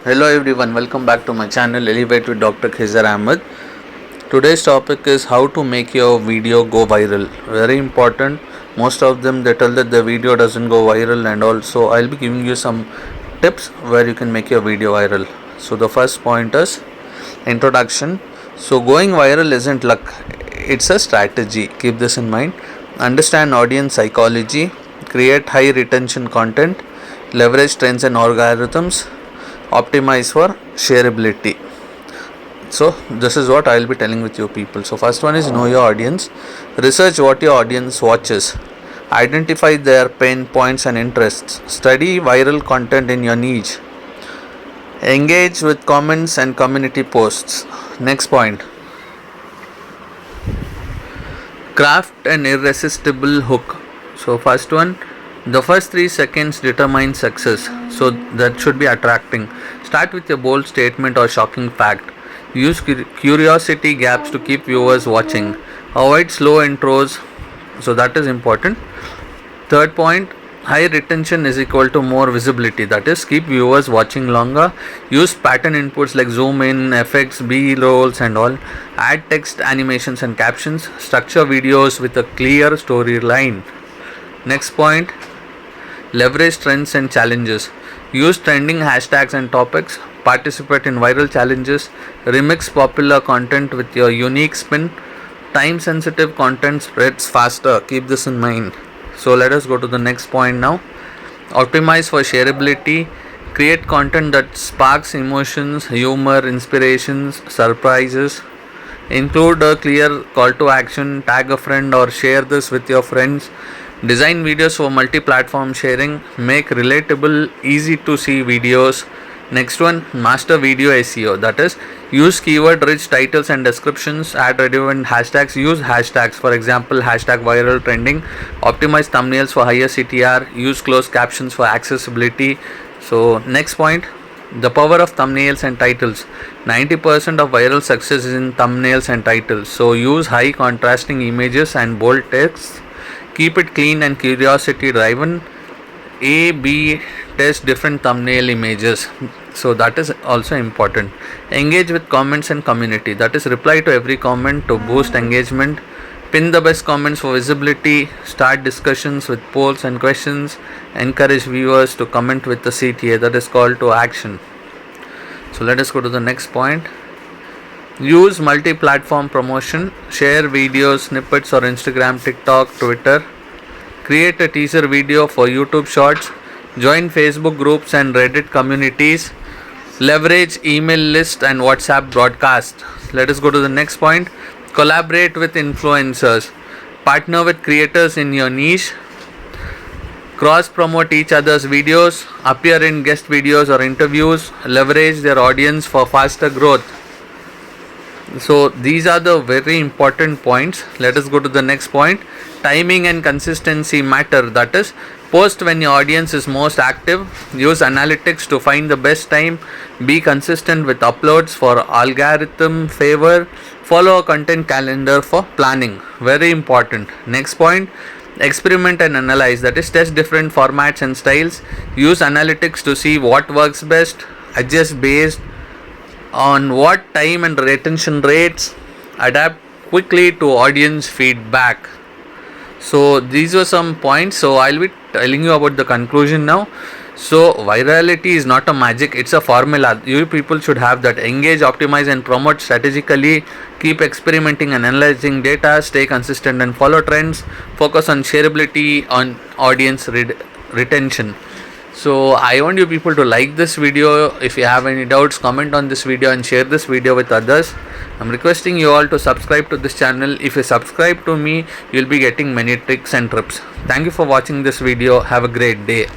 Hello everyone, welcome back to my channel Elevate with Dr. Khizar Ahmed. Today's topic is how to make your video go viral. Very important. Most of them they tell that the video doesn't go viral, and also I'll be giving you some tips where you can make your video viral. So the first point is introduction. So going viral isn't luck, it's a strategy. Keep this in mind. Understand audience psychology, create high retention content, leverage trends and algorithms, optimize for shareability. So this is what I'll be telling with you people. So first one is know your audience. Research what your audience watches. Identify their pain points and interests. Study viral content in your niche. Engage with comments and community posts. Next point. Craft an irresistible hook. So first one, the first 3 seconds determine success, so that should be attracting. Start with a bold statement or shocking fact. Use curiosity gaps to keep viewers watching. Avoid slow intros, so that is important. Third point, high retention is equal to more visibility, that is keep viewers watching longer. Use pattern inputs like zoom in, effects, B-rolls and all. Add text, animations and captions. Structure videos with a clear storyline. Next point, leverage trends and challenges. Use trending hashtags and topics. Participate in viral challenges. Remix popular content with your unique spin. Time sensitive content spreads faster. Keep this in mind. So let us go to the next point now. Optimize for shareability. Create content that sparks emotions, humor, inspirations, surprises. Include a clear call to action. Tag a friend or share this with your friends. Design videos for multi-platform sharing. Make relatable, easy to see videos. Next one, master video SEO, that is use keyword rich titles and descriptions. Add relevant hashtags. Use hashtags, for example hashtag viral trending. Optimize thumbnails for higher CTR. Use closed captions for accessibility. So next point, the power of thumbnails and titles. 90% of viral success is in thumbnails and titles, so use high contrasting images and bold text. Keep it clean and curiosity driven. A/B test different thumbnail images, so that is also important. Engage with comments and community, that is reply to every comment to boost engagement. Pin the best comments for visibility. Start discussions with polls and questions. Encourage viewers to comment with the CTA, that is call to action. So let us go to the next point. Use multi-platform promotion. Share videos, snippets or Instagram, TikTok, Twitter. Create a teaser video for YouTube Shorts. Join Facebook groups and Reddit communities. Leverage email list and WhatsApp broadcast. Let us go to the next point. Collaborate with influencers. Partner with creators in your niche. Cross promote each other's videos. Appear in guest videos or interviews. Leverage their audience for faster growth. So these are the very important points. Let us go to the next point. Timing and consistency matter, that is post when your audience is most active. Use analytics to find the best time. Be consistent with uploads for algorithm favor. Follow a content calendar for planning. Very important. Next point, experiment and analyze, that is test different formats and styles. Use analytics to see what works best. Adjust based on what time and retention rates. Adapt quickly to audience feedback. So these were some points. So I'll be telling you about the conclusion now. So virality is not a magic, it's a formula. You people should have that. Engage, optimize and promote strategically. Keep experimenting and analyzing data. Stay consistent and follow trends. Focus on shareability, on audience retention. So I want you people to like this video. If you have any doubts, comment on this video and share this video with others. I'm requesting you all to subscribe to this channel. If you subscribe to me, you'll be getting many tricks and tips. Thank you for watching this video. Have a great day.